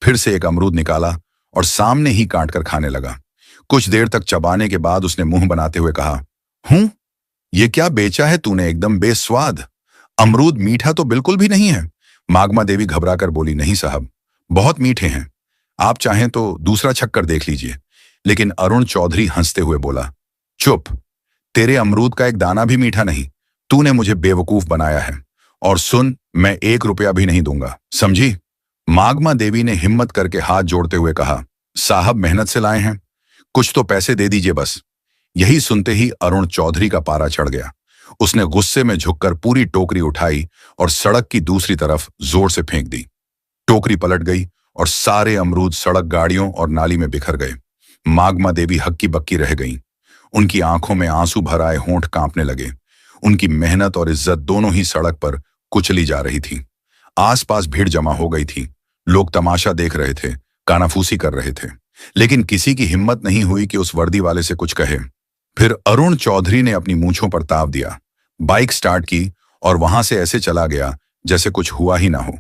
फिर से एक अमरूद निकाला और सामने ही काट कर खाने लगा। कुछ देर तक चबाने के बाद उसने मुंह बनाते हुए कहा, हूँ, ये क्या बेचा है तूने, एकदम बेस्वाद। अमरूद मीठा तो बिल्कुल भी नहीं है। मागमा देवी घबराकर बोली, नहीं साहब, बहुत मीठे हैं। आप चाहें तो दूसरा छक्कर देख लीजिए। लेकिन अरुण चौधरी हंसते हुए बोला, चुप, तेरे अमरूद का एक दाना भी मीठा नहीं। तूने मुझे बेवकूफ बनाया है। और सुन, मैं 1 रुपया भी नहीं दूंगा, समझी। मागमा देवी ने हिम्मत करके हाथ जोड़ते हुए कहा, साहब मेहनत से लाए हैं, कुछ तो पैसे दे दीजिए बस। यही सुनते ही अरुण चौधरी का पारा चढ़ गया। उसने गुस्से में झुककर पूरी टोकरी उठाई और सड़क की दूसरी तरफ जोर से फेंक दी। टोकरी पलट गई और सारे अमरूद सड़क, गाड़ियों और नाली में बिखर गए। मागमा देवी हक्की बक्की रह गईं। उनकी आंखों में आंसू भर आए, होंठ कांपने लगे। उनकी मेहनत और इज्जत दोनों ही सड़क पर कुचली जा रही थी। आसपास भीड़ जमा हो गई थी। लोग तमाशा देख रहे थे, कानाफूसी कर रहे थे, लेकिन किसी की हिम्मत नहीं हुई कि उस वर्दी वाले से कुछ कहे। फिर अरुण चौधरी ने अपनी मूंछों पर ताव दिया, बाइक स्टार्ट की और वहां से ऐसे चला गया जैसे कुछ हुआ ही ना हो।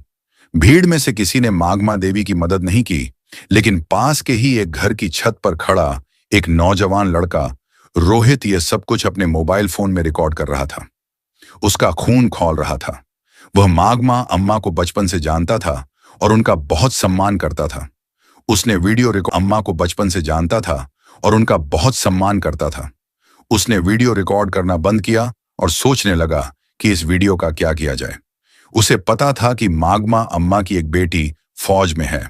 भीड़ में से किसी ने मागमा देवी की मदद नहीं की, लेकिन पास के ही एक घर की छत पर खड़ा एक नौजवान लड़का रोहित ये सब कुछ अपने मोबाइल फोन में रिकॉर्ड कर रहा था। उसका खून खौल रहा था। वह मागमा अम्मा को बचपन से जानता था और उनका बहुत सम्मान करता था। उसने वीडियो रिकॉर्ड करना बंद किया और सोचने लगा कि इस वीडियो का क्या किया जाए। उसे पता था कि मागमा अम्मा की एक बेटी फौज में है।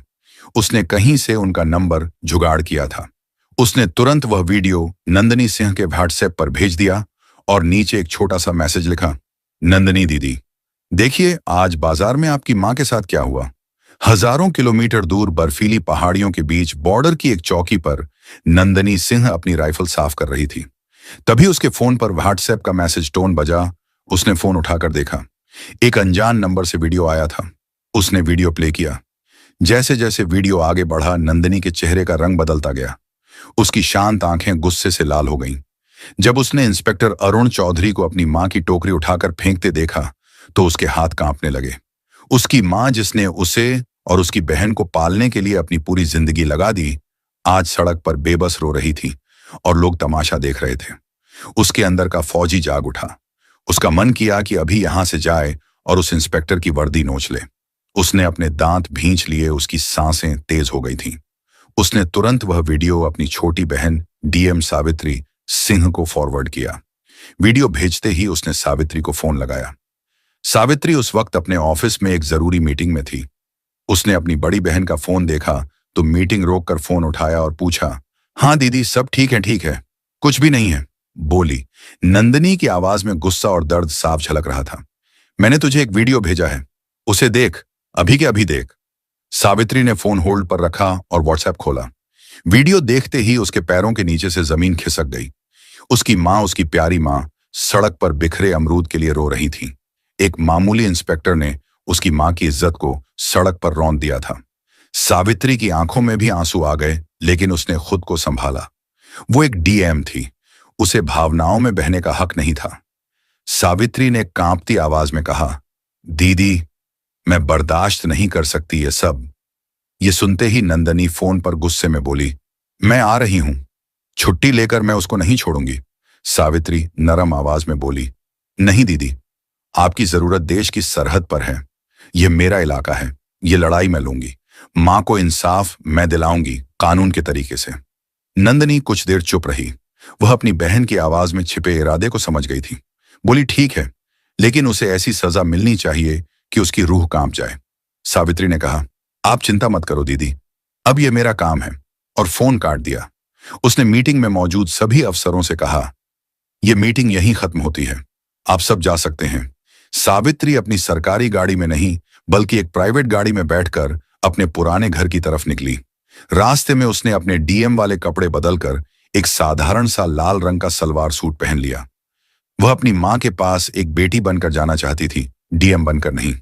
उसने कहीं से उनका नंबर जुगाड़ किया था। उसने तुरंत वह वीडियो नंदिनी सिंह के व्हाट्सएप पर भेज दिया और नीचे एक छोटा सा मैसेज लिखा, नंदिनी दीदी, देखिए आज बाजार में आपकी मां के साथ क्या हुआ। हजारों किलोमीटर दूर बर्फीली पहाड़ियों के बीच बॉर्डर की एक चौकी पर नंदिनी सिंह अपनी राइफल साफ कर रही थी। तभी उसके फोन पर व्हाट्सएप का मैसेज टोन बजा। उसने फोन उठाकर देखा, एक अनजान नंबर से वीडियो आया था। उसने वीडियो प्ले किया। जैसे जैसे वीडियो आगे बढ़ा, नंदिनी के चेहरे का रंग बदलता गया। उसकी शांत आंखें गुस्से से लाल हो गईं। जब उसने इंस्पेक्टर अरुण चौधरी को अपनी मां की टोकरी उठाकर फेंकते देखा तो उसके हाथ कांपने लगे। उसकी मां, जिसने उसे और उसकी बहन को पालने के लिए अपनी पूरी जिंदगी लगा दी, आज सड़क पर बेबस रो रही थी और लोग तमाशा देख रहे थे। उसके अंदर का फौजी जाग उठा। उसका मन किया कि अभी यहां से जाए और उस इंस्पेक्टर की वर्दी नोच ले। उसने अपने दांत भींच लिए, उसकी सांसें तेज हो गई थीं। उसने तुरंत वह वीडियो अपनी छोटी बहन डीएम सावित्री सिंह को फॉरवर्ड किया। वीडियो भेजते ही उसने सावित्री को फोन लगाया। सावित्री उस वक्त अपने ऑफिस में एक जरूरी मीटिंग में थी। उसने अपनी बड़ी बहन का फोन देखा तो मीटिंग रोककर फोन उठाया और पूछा, हाँ दीदी, सब ठीक है, कुछ भी नहीं है, बोली। नंदिनी की आवाज में गुस्सा और दर्द साफ झलक रहा था। मैंने तुझे एक वीडियो भेजा है, उसे देख, अभी के अभी देख। सावित्री ने फोन होल्ड पर रखा और व्हाट्सएप खोला। वीडियो देखते ही उसके पैरों के नीचे से जमीन खिसक गई। उसकी मां, उसकी प्यारी मां, सड़क पर बिखरे अमरूद के लिए रो रही थी। एक मामूली इंस्पेक्टर ने उसकी मां की इज्जत को सड़क पर रौंद दिया था। सावित्री की आंखों में भी आंसू आ गए, लेकिन उसने खुद को संभाला। वो एक डीएम थी, उसे भावनाओं में बहने का हक नहीं था। सावित्री ने कांपती आवाज में कहा, दीदी, मैं बर्दाश्त नहीं कर सकती ये सब। ये सुनते ही नंदिनी फोन पर गुस्से में बोली, मैं आ रही हूं, छुट्टी लेकर मैं उसको नहीं छोड़ूंगी। सावित्री नरम आवाज में बोली, नहीं दीदी, आपकी जरूरत देश की सरहद पर है। यह मेरा इलाका है, ये लड़ाई मैं लूंगी। मां को इंसाफ मैं दिलाऊंगी, कानून के तरीके से। नंदिनी कुछ देर चुप रही। वह अपनी बहन की आवाज में छिपे इरादे को समझ गई थी। बोली, ठीक है, लेकिन उसे ऐसी सजा मिलनी चाहिए कि उसकी रूह कांप जाए। सावित्री ने कहा, आप चिंता मत करो दीदी, अब यह मेरा काम है, और फोन काट दिया। उसने मीटिंग में मौजूद सभी अफसरों से कहा, यह मीटिंग यहीं खत्म होती है, आप सब जा सकते हैं। सावित्री अपनी सरकारी गाड़ी में नहीं बल्कि एक प्राइवेट गाड़ी में बैठकर अपने पुराने घर की तरफ निकली। रास्ते में उसने अपने डीएम वाले कपड़े बदलकर एक साधारण सा लाल रंग का सलवार सूट पहन लिया। वह अपनी मां के पास एक बेटी बनकर जाना चाहती थी, डीएम बनकर नहीं।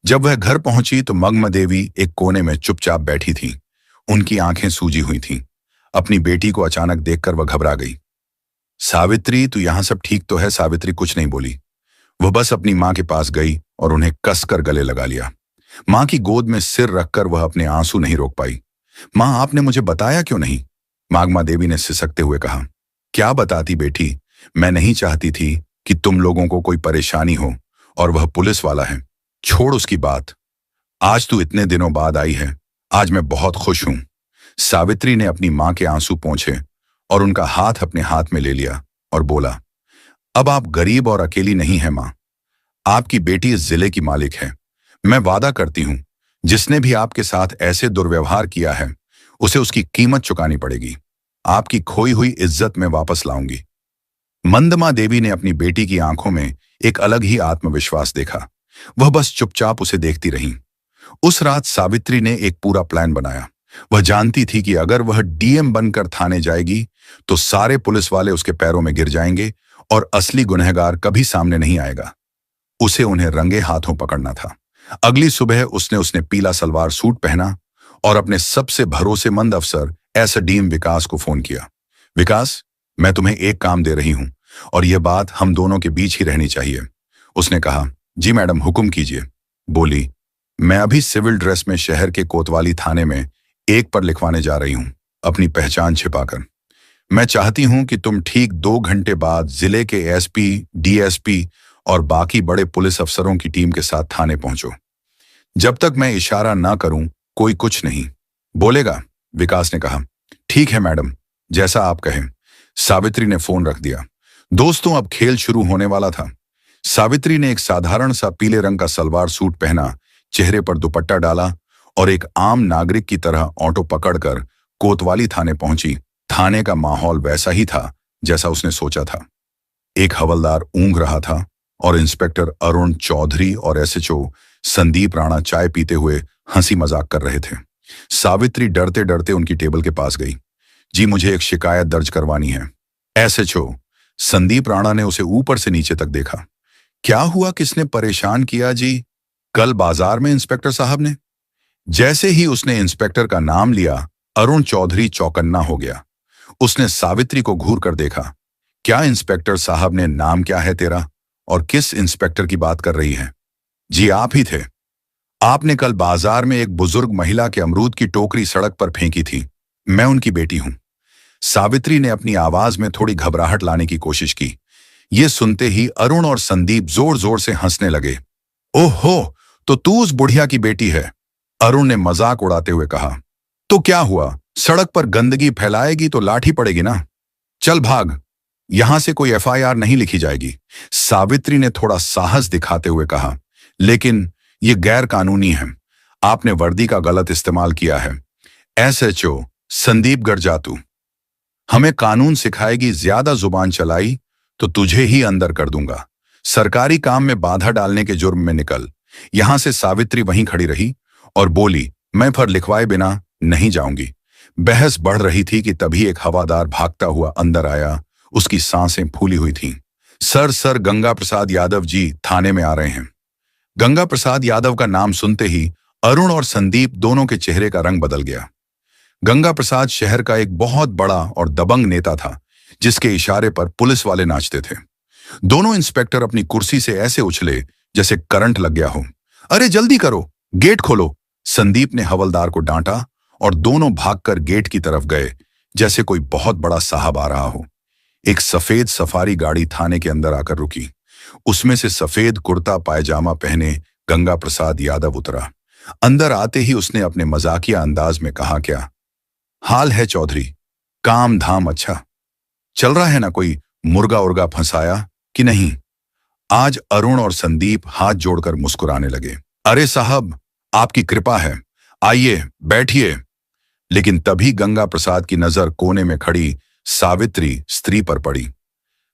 जब वह घर पहुंची तो मगमा देवी एक कोने में चुपचाप बैठी थी। उनकी आंखें सूजी हुई थीं। अपनी बेटी को अचानक देखकर वह घबरा गई। सावित्री, तू यहां सब ठीक तो है? सावित्री कुछ नहीं बोली। वह बस अपनी मां के पास गई और उन्हें कसकर गले लगा लिया। मां की गोद में सिर रखकर वह अपने आंसू नहीं रोक पाई। मां, आपने मुझे बताया क्यों नहीं? मागमा देवी ने सिसकते हुए कहा। क्या बताती बेटी, मैं नहीं चाहती थी कि तुम लोगों को कोई परेशानी हो, और वह पुलिस वाला है। छोड़ उसकी बात। आज तू इतने दिनों बाद आई है, आज मैं बहुत खुश हूं। सावित्री ने अपनी मां के आंसू पोंछे और उनका हाथ अपने हाथ में ले लिया और बोला, अब आप गरीब और अकेली नहीं है मां। आपकी बेटी इस जिले की मालिक है। मैं वादा करती हूं, जिसने भी आपके साथ ऐसे दुर्व्यवहार किया है उसे उसकी कीमत चुकानी पड़ेगी। आपकी खोई हुई इज्जत में वापस लाऊंगी। मंदमा देवी ने अपनी बेटी की आंखों में एक अलग ही आत्मविश्वास देखा। वह बस चुपचाप उसे देखती रही। उस रात सावित्री ने एक पूरा प्लान बनाया। वह जानती थी कि अगर वह डीएम बनकर थाने जाएगी तो सारे पुलिस वाले उसके पैरों में गिर जाएंगे और असली गुनहगार कभी सामने नहीं आएगा। उसे उन्हें रंगे हाथों पकड़ना था। अगली सुबह उसने पीला सलवार सूट पहना और अपने सबसे भरोसेमंद अफसर एसडीएम विकास को फोन किया। विकास, मैं तुम्हें एक काम दे रही हूं और यह बात हम दोनों के बीच ही रहनी चाहिए। उसने कहा, जी मैडम, हुक्म कीजिए। बोली, मैं अभी सिविल ड्रेस में शहर के कोतवाली थाने में एक पर लिखवाने जा रही हूं, अपनी पहचान छिपाकर। मैं चाहती हूं कि तुम ठीक 2 घंटे बाद जिले के एसपी, डीएसपी और बाकी बड़े पुलिस अफसरों की टीम के साथ थाने पहुंचो। जब तक मैं इशारा ना करूं, कोई कुछ नहीं बोलेगा। विकास ने कहा, ठीक है मैडम, जैसा आप कहें। सावित्री ने फोन रख दिया। दोस्तों, अब खेल शुरू होने वाला था। सावित्री ने एक साधारण सा पीले रंग का सलवार सूट पहना, चेहरे पर दुपट्टा डाला और एक आम नागरिक की तरह ऑटो पकड़कर कोतवाली थाने पहुंची। थाने का माहौल वैसा ही था जैसा उसने सोचा था। एक हवलदार ऊँघ रहा था और इंस्पेक्टर अरुण चौधरी और एसएचओ संदीप राणा चाय पीते हुए हंसी मजाक कर रहे थे। सावित्री डरते डरते उनकी टेबल के पास गई। जी, मुझे एक शिकायत दर्ज करवानी है। एसएचओ संदीप राणा ने उसे ऊपर से नीचे तक देखा। क्या हुआ, किसने परेशान किया जी? कल बाजार में इंस्पेक्टर साहब ने। जैसे ही उसने इंस्पेक्टर का नाम लिया, अरुण चौधरी चौकन्ना हो गया। उसने सावित्री को घूर कर देखा। क्या इंस्पेक्टर साहब ने? नाम क्या है तेरा और किस इंस्पेक्टर की बात कर रही है? जी, आप ही थे। आपने कल बाजार में एक बुजुर्ग महिला के अमरूद की टोकरी सड़क पर फेंकी थी। मैं उनकी बेटी हूं। सावित्री ने अपनी आवाज में थोड़ी घबराहट लाने की कोशिश की। ये सुनते ही अरुण और संदीप जोर जोर से हंसने लगे। ओहो, तो तू उस बुढ़िया की बेटी है? अरुण ने मजाक उड़ाते हुए कहा। तो क्या हुआ, सड़क पर गंदगी फैलाएगी तो लाठी पड़ेगी ना। चल भाग, यहां से कोई एफआईआर नहीं लिखी जाएगी। सावित्री ने थोड़ा साहस दिखाते हुए कहा, लेकिन यह गैर कानूनी है। आपने वर्दी का गलत इस्तेमाल किया है। एसएचओ संदीप गरजातू, हमें कानून सिखाएगी, ज्यादा जुबान चलाई तो तुझे ही अंदर कर दूंगा। सरकारी काम में बाधा डालने के जुर्म में निकल। यहां से सावित्री वहीं खड़ी रही और बोली, मैं फिर लिखवाए बिना नहीं जाऊंगी। बहस बढ़ रही थी कि तभी एक हवादार भागता हुआ अंदर आया। उसकी सांसें फूली हुई थीं। सर, गंगा प्रसाद यादव जी थाने में आ रहे हैं। गंगा प्रसाद यादव का नाम सुनते ही अरुण और संदीप दोनों के चेहरे का रंग बदल गया। गंगा प्रसाद शहर का एक बहुत बड़ा और दबंग नेता था, जिसके इशारे पर पुलिस वाले नाचते थे। दोनों इंस्पेक्टर अपनी कुर्सी से ऐसे उछले जैसे करंट लग गया हो। अरे जल्दी करो, गेट खोलो। संदीप ने हवलदार को डांटा और दोनों भागकर गेट की तरफ गए जैसे कोई बहुत बड़ा साहब आ रहा हो। एक सफेद सफारी गाड़ी थाने के अंदर आकर रुकी। उसमें से सफेद कुर्ता पायजामा पहने गंगा प्रसाद यादव उतरा। अंदर आते ही उसने अपने मजाकिया अंदाज में कहा, क्या हाल है चौधरी? काम धाम अच्छा चल रहा है ना? कोई मुर्गा उर्गा फंसाया कि नहीं? आज अरुण और संदीप हाथ जोड़कर मुस्कुराने लगे। अरे साहब, आपकी कृपा है, आइए बैठिए। लेकिन तभी गंगा प्रसाद की नजर कोने में खड़ी सावित्री स्त्री पर पड़ी।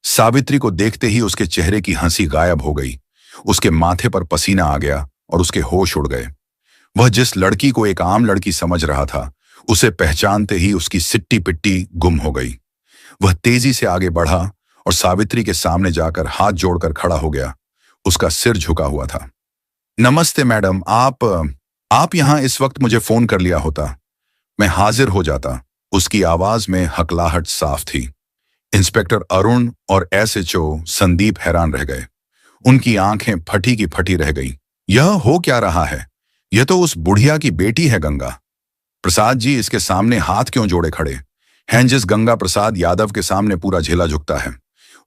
सावित्री को देखते ही उसके चेहरे की हंसी गायब हो गई। उसके माथे पर पसीना आ गया और उसके होश उड़ गए। वह जिस लड़की को एक आम लड़की समझ रहा था, उसे पहचानते ही उसकी सिट्टी पिट्टी गुम हो गई। वह तेजी से आगे बढ़ा और सावित्री के सामने जाकर हाथ जोड़कर खड़ा हो गया। उसका सिर झुका हुआ था। नमस्ते मैडम, आप यहां इस वक्त मुझे फोन कर लिया होता, मैं हाजिर हो जाता। उसकी आवाज में हकलाहट साफ थी। इंस्पेक्टर अरुण और एसएचओ संदीप हैरान रह गए। उनकी आंखें फटी की फटी रह गईं। यह हो क्या रहा है? यह तो उस बुढ़िया की बेटी है गंगा प्रसाद जी, इसके सामने हाथ क्यों जोड़े खड़े हैं? जिस गंगा प्रसाद यादव के सामने पूरा झेला झुकता है,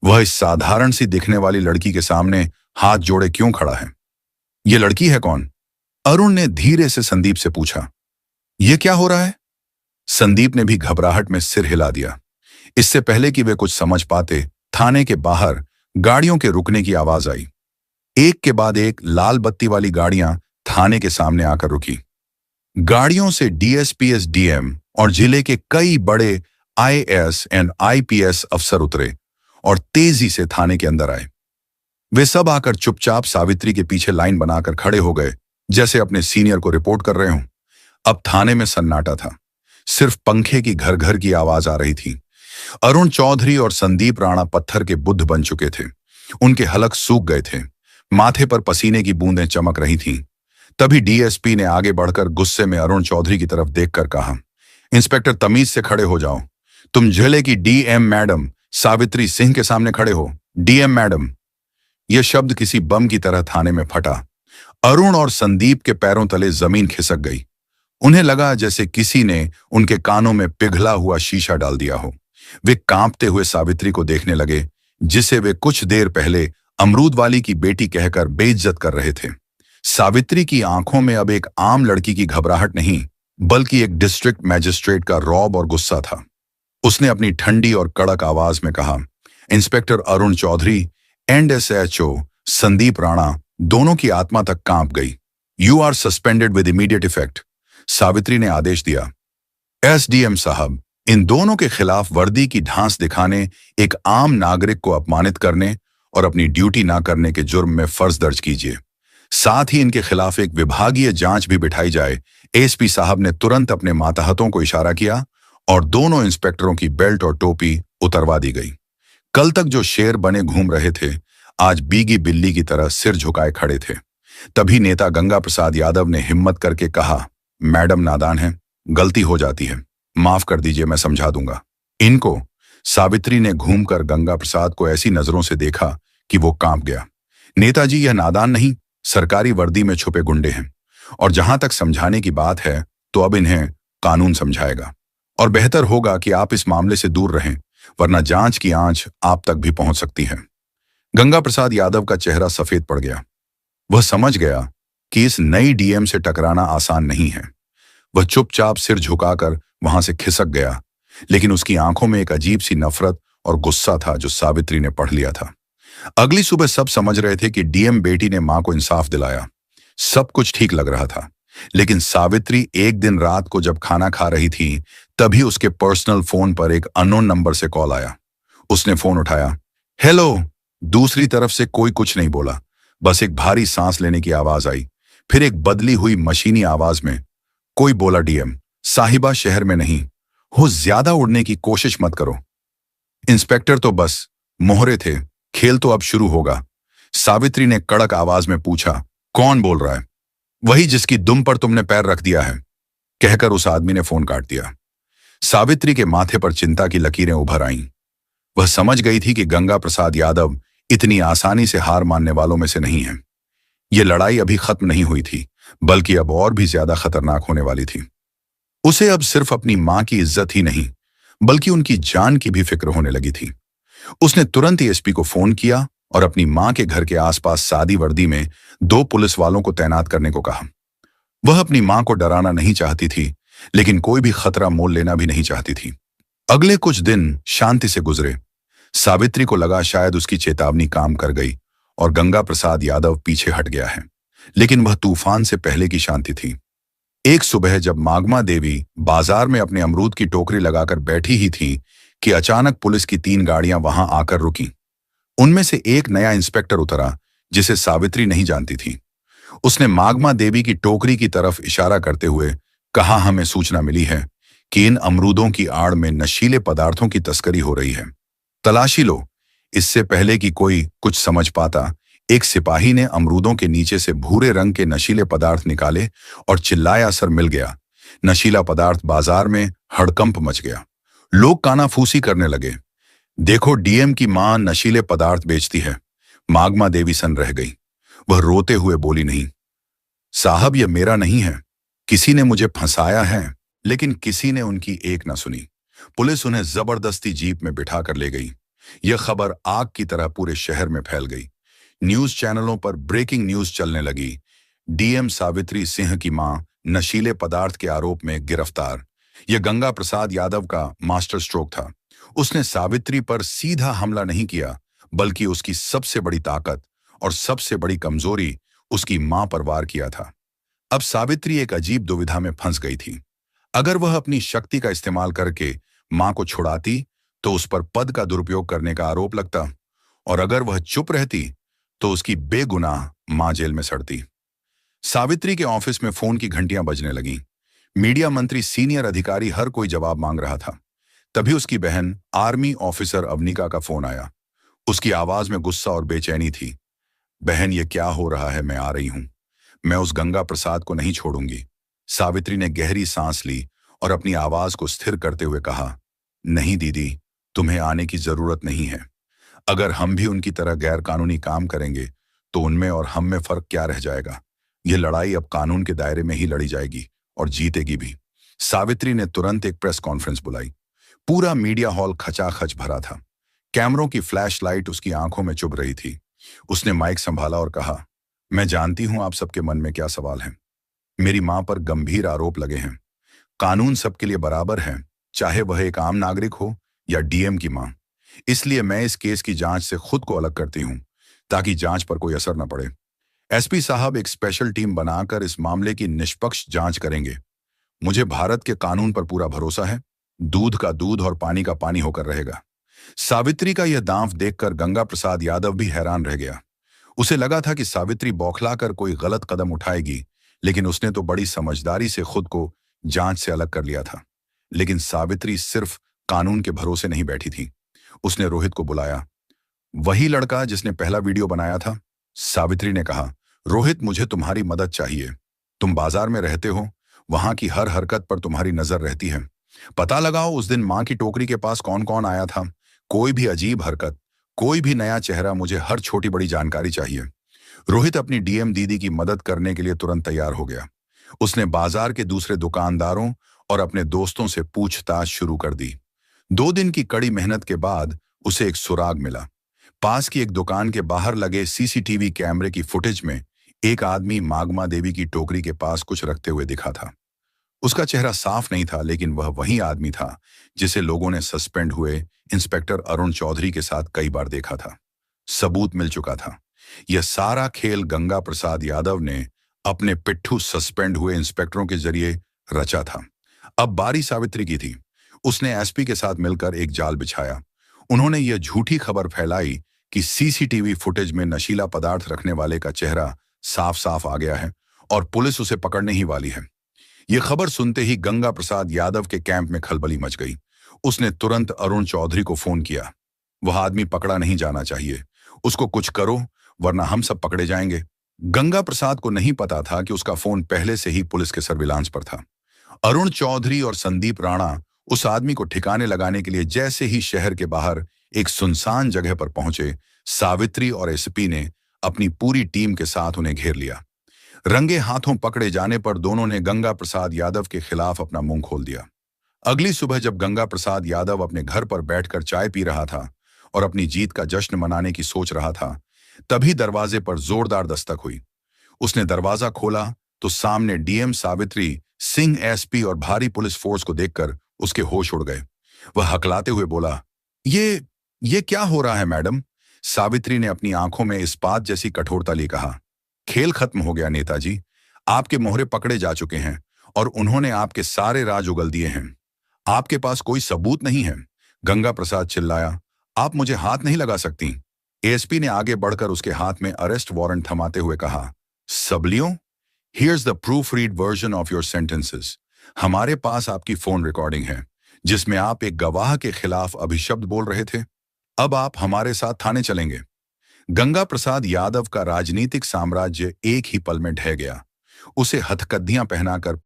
वह इस साधारण सी दिखने वाली लड़की के सामने हाथ जोड़े क्यों खड़ा है? यह लड़की है कौन? अरुण ने धीरे से संदीप से पूछा। यह क्या हो रहा है? संदीप ने भी घबराहट में सिर हिला दिया। इससे पहले कि वे कुछ समझ पाते, थाने के बाहर गाड़ियों के रुकने की आवाज आई। एक के बाद एक लाल बत्ती वाली गाड़ियां थाने के सामने आकर रुकी। गाड़ियों से डीएसपी, एसडीएम और जिले के कई बड़े आईएएस एंड आईपीएस अफसर उतरे और तेजी से थाने के अंदर आए। वे सब आकर चुपचाप सावित्री के पीछे लाइन बनाकर खड़े हो गए, जैसे अपने सीनियर को रिपोर्ट कर रहे हों। अब थाने में सन्नाटा था। सिर्फ पंखे की घर घर की आवाज आ रही थी। अरुण चौधरी और संदीप राणा पत्थर के बुद्ध बन चुके थे। उनके हलक सूख गए थे, माथे पर पसीने की बूंदें चमक रही थीं। तभी डीएसपी ने आगे बढ़कर गुस्से में अरुण चौधरी की तरफ देखकर कहा, इंस्पेक्टर तमीज से खड़े हो जाओ। तुम जिले की डीएम मैडम सावित्री सिंह के सामने खड़े हो। डीएम मैडम, यह शब्द किसी बम की तरह थाने में फटा। अरुण और संदीप के पैरों तले जमीन खिसक गई। उन्हें लगा जैसे किसी ने उनके कानों में पिघला हुआ शीशा डाल दिया हो। वे कांपते हुए सावित्री को देखने लगे, जिसे वे कुछ देर पहले अमरूद वाली की बेटी कहकर बेइज्जत कर रहे थे। सावित्री की आंखों में अब एक आम लड़की की घबराहट नहीं, बल्कि एक डिस्ट्रिक्ट मैजिस्ट्रेट का रौब और गुस्सा था। उसने अपनी ठंडी और कड़क आवाज में कहा, inspector Arun Chaudhary and SHO Sandeep Rana, दोनों की आत्मा तक कांप गई। You are suspended with immediate effect. Savitri ने आदेश दिया। एसडीएम साहब, इन दोनों के खिलाफ वर्दी की ढांस दिखाने, एक आम नागरिक को अपमानित करने और अपनी ड्यूटी ना करने के जुर्म में फर्ज दर्ज कीजिए। साथ ही इनके खिलाफ एक विभागीय जांच भी बिठाई जाए। एसपी साहब ने तुरंत अपने मातहतों को इशारा किया और दोनों इंस्पेक्टरों की बेल्ट और टोपी उतरवा दी गई। कल तक जो शेर बने घूम रहे थे, आज बीगी बिल्ली की तरह सिर झुकाए खड़े थे। तभी नेता गंगा प्रसाद यादव ने हिम्मत करके कहा, मैडम नादान है, गलती हो जाती है, माफ कर दीजिए, मैं समझा दूंगा इनको। सावित्री ने घूमकर गंगा प्रसाद को ऐसी नजरों से देखा कि वो कांप गया। नेताजी, यह नादान नहीं, सरकारी वर्दी में छुपे गुंडे हैं, और जहां तक समझाने की बात है तो अब इन्हें कानून समझाएगा। और बेहतर होगा कि आप इस मामले से दूर रहें, वरना जांच की आंच आप तक भी पहुंच सकती है। गंगा प्रसाद यादव का चेहरा सफेद पड़ गया। वह समझ गया कि इस नई डीएम से टकराना आसान नहीं है। वह चुपचाप सिर झुकाकर वहां से खिसक गया, लेकिन उसकी आंखों में एक अजीब सी नफरत और गुस्सा था जो सावित्री ने पढ़ लिया था। अगली सुबह सब समझ रहे थे कि डीएम बेटी ने मां को इंसाफ दिलाया। सब कुछ ठीक लग रहा था, लेकिन सावित्री एक दिन रात को जब खाना खा रही थी, तभी उसके पर्सनल फोन पर एक अननोन नंबर से कॉल आया। उसने फोन उठाया। हेलो। दूसरी तरफ से कोई कुछ नहीं बोला, बस एक भारी सांस लेने की आवाज आई। फिर एक बदली हुई मशीनी आवाज में कोई बोला, डीएम साहिबा शहर में नहीं हो, ज्यादा उड़ने की कोशिश मत करो। इंस्पेक्टर तो बस मोहरे थे, खेल तो अब शुरू होगा। सावित्री ने कड़क आवाज में पूछा, कौन बोल रहा है? वही जिसकी दुम पर तुमने पैर रख दिया है, कहकर उस आदमी ने फोन काट दिया। सावित्री के माथे पर चिंता की लकीरें उभर आईं। वह समझ गई थी कि गंगा प्रसाद यादव इतनी आसानी से हार मानने वालों में से नहीं है। यह लड़ाई अभी खत्म नहीं हुई थी, बल्कि अब और भी ज्यादा खतरनाक होने वाली थी। उसे अब सिर्फ अपनी मां की इज्जत ही नहीं, बल्कि उनकी जान की भी फिक्र होने लगी थी। उसने तुरंत ही एसपी को फोन किया और अपनी मां के घर के आसपास सादी वर्दी में 2 पुलिस वालों को तैनात करने को कहा। वह अपनी मां को डराना नहीं चाहती थी, लेकिन कोई भी खतरा मोल लेना भी नहीं चाहती थी। अगले कुछ दिन शांति से गुजरे। सावित्री को लगा शायद उसकी चेतावनी काम कर गई और गंगा प्रसाद यादव पीछे हट गया है, लेकिन वह तूफान से पहले की शांति थी। एक सुबह जब मागमा देवी बाजार में अपने अमरूद की टोकरी लगाकर बैठी ही थी कि अचानक पुलिस की 3 गाड़ियां वहां आकर रुकी। उनमें से एक नया इंस्पेक्टर उतरा, जिसे सावित्री नहीं जानती थी। उसने मागमा देवी की टोकरी की तरफ इशारा करते हुए कहा, हमें सूचना मिली है कि इन अमरूदों की आड़ में नशीले पदार्थों की तस्करी हो रही है, तलाशी लो। इससे पहले कि कोई कुछ समझ पाता, एक सिपाही ने अमरूदों के नीचे से भूरे रंग के नशीले पदार्थ निकाले और चिल्लाया, असर मिल गया। नशीला पदार्थ बाजार में हड़कंप मच गया। लोग कानाफूसी करने लगे। देखो, डीएम की मां नशीले पदार्थ बेचती है। मागमा देवी सन रह गई। वह रोते हुए बोली, नहीं साहब ये मेरा नहीं है, किसी ने मुझे फंसाया है। लेकिन किसी ने उनकी एक न सुनी। पुलिस उन्हें जबरदस्ती जीप में बिठा कर ले गई। यह खबर आग की तरह पूरे शहर में फैल गई। न्यूज चैनलों पर ब्रेकिंग न्यूज चलने लगी। डीएम सावित्री सिंह की मां नशीले पदार्थ के आरोप में गिरफ्तार। यह गंगा प्रसाद यादव का मास्टर स्ट्रोक था। उसने सावित्री पर सीधा हमला नहीं किया, बल्कि उसकी सबसे बड़ी ताकत और सबसे बड़ी कमजोरी उसकी मां पर वार किया था। अब सावित्री एक अजीब दुविधा में फंस गई थी। अगर वह अपनी शक्ति का इस्तेमाल करके मां को छुड़ाती तो उस पर पद का दुरुपयोग करने का आरोप लगता, और अगर वह चुप रहती तो उसकी बेगुनाह मां जेल में सड़ती। सावित्री के ऑफिस में फोन की घंटियां बजने लगीं। मीडिया मंत्री, सीनियर अधिकारी, हर कोई जवाब मांग रहा था। तभी उसकी बहन आर्मी ऑफिसर अवनिका का फोन आया। उसकी आवाज में गुस्सा और बेचैनी थी। बहन, ये क्या हो रहा है? मैं आ रही हूं। मैं उस गंगा प्रसाद को नहीं छोड़ूंगी। सावित्री ने गहरी सांस ली और अपनी आवाज को स्थिर करते हुए कहा, नहीं दीदी, तुम्हें आने की जरूरत नहीं है। अगर हम भी उनकी तरह गैर कानूनी काम करेंगे तो उनमें और हम में फर्क क्या रह जाएगा? यह लड़ाई अब कानून के दायरे में ही लड़ी जाएगी और जीतेगी भी। सावित्री ने तुरंत एक प्रेस कॉन्फ्रेंस बुलाई। पूरा मीडिया हॉल खचाखच भरा था। कैमरों की फ्लैश लाइट उसकी आंखों में चुभ रही थी। उसने माइक संभाला और कहा, मैं जानती हूं आप सबके मन में क्या सवाल है। मेरी मां पर गंभीर आरोप लगे हैं। कानून सबके लिए बराबर है, चाहे वह एक आम नागरिक हो या डीएम की मां। इसलिए मैं इस केस की जांच से खुद को अलग करती हूं, ताकि जांच पर कोई असर न पड़े। एसपी साहब एक स्पेशल टीम बनाकर इस मामले की निष्पक्ष जांच करेंगे। मुझे भारत के कानून पर पूरा भरोसा है। दूध का दूध और पानी का पानी होकर रहेगा। सावित्री का यह दांव देखकर गंगा प्रसाद यादव भी हैरान रह गया। उसे लगा था कि सावित्री बौखलाकर कोई गलत कदम उठाएगी, लेकिन उसने तो बड़ी समझदारी से खुद को जांच से अलग कर लिया था। लेकिन सावित्री सिर्फ कानून के भरोसे नहीं बैठी थी। उसने रोहित को बुलाया। वही लड़का जिसने पहला वीडियो बनाया था? सावित्री ने कहा, रोहित, मुझे तुम्हारी मदद चाहिए। तुम बाजार में रहते हो, वहां की हर हरकत पर तुम्हारी नजर रहती है। पता लगाओ उस दिन मां की टोकरी के पास कौन कौन आया था। कोई भी अजीब हरकत, कोई भी नया चेहरा, मुझे हर छोटी बड़ी जानकारी चाहिए। रोहित अपनी डीएम दीदी की मदद करने के लिए तुरंत तैयार हो गया। उसने बाजार के दूसरे दुकानदारों और अपने दोस्तों से पूछताछ शुरू कर दी। 2 दिन की कड़ी मेहनत के बाद उसे एक सुराग मिला। पास की एक दुकान के बाहर लगे सीसीटीवी कैमरे की फुटेज में एक आदमी मागमा देवी की टोकरी के पास कुछ रखते हुए दिखा था। उसका चेहरा साफ नहीं था, लेकिन वह वही आदमी था जिसे लोगों ने सस्पेंड हुए इंस्पेक्टर अरुण चौधरी के साथ कई बार देखा था। सबूत मिल चुका था। यह सारा खेल गंगा प्रसाद यादव ने अपने पिट्ठू सस्पेंड हुए इंस्पेक्टरों के जरिए रचा था। अब बारी सावित्री की थी। उसने एसपी के साथ मिलकर एक जाल बिछाया। उन्होंने यह झूठी खबर फैलाई कि सीसीटीवी फुटेज में नशीला पदार्थ रखने वाले का चेहरा साफ साफ आ गया है और पुलिस उसे पकड़ने ही वाली है। यह खबर सुनते ही गंगा प्रसाद यादव के कैंप में खलबली मच गई। उसने तुरंत अरुण चौधरी को फोन किया। वह आदमी पकड़ा नहीं जाना चाहिए। उसको कुछ करो, वरना हम सब पकड़े जाएंगे। गंगा प्रसाद को नहीं पता था कि उसका फोन पहले से ही पुलिस के सर्विलांस पर था। अरुण चौधरी और संदीप राणा उस आदमी को ठिकाने लगाने के लिए जैसे ही शहर के बाहर एक सुनसान जगह पर पहुंचे, सावित्री और एसपी ने अपनी पूरी टीम के साथ उन्हें घेर लिया। रंगे हाथों पकड़े जाने पर दोनों ने गंगा प्रसाद यादव के खिलाफ अपना मुंह खोल दिया। अगली सुबह जब गंगा प्रसाद यादव अपने घर पर बैठकर चाय पी रहा था और अपनी जीत का जश्न मनाने की सोच रहा था, तभी दरवाजे पर जोरदार दस्तक हुई। उसने दरवाजा खोला तो सामने डीएम सावित्री सिंह, एसपी और भारी पुलिस फोर्स को देखकर उसके होश उड़ गए। वह हकलाते हुए बोला, ये क्या हो रहा है मैडम? सावित्री ने अपनी आंखों में इस्पात जैसी कठोरता ली कहा, खेल खत्म हो गया नेताजी। आपके मोहरे पकड़े जा चुके हैं और उन्होंने आपके सारे राज उगल दिए हैं। आपके पास कोई सबूत नहीं है। गंगा प्रसाद चिल्लाया, आप मुझे हाथ नहीं लगा सकती। एएसपी ने आगे बढ़कर उसके हाथ में अरेस्ट वारंट थमाते हुए कहा, सबलियों, here's the proofread version of your sentences. हमारे पास आपकी फोन रिकॉर्डिंग है जिसमें आप एक गवाह के खिलाफ अभिशब्द बोल रहे थे। अब आप हमारे साथ थाने चलेंगे। गंगा प्रसाद यादव का राजनीतिक साम्राज्य एक ही पल में ढह गया। उसे हथकद्दियां पहनाकर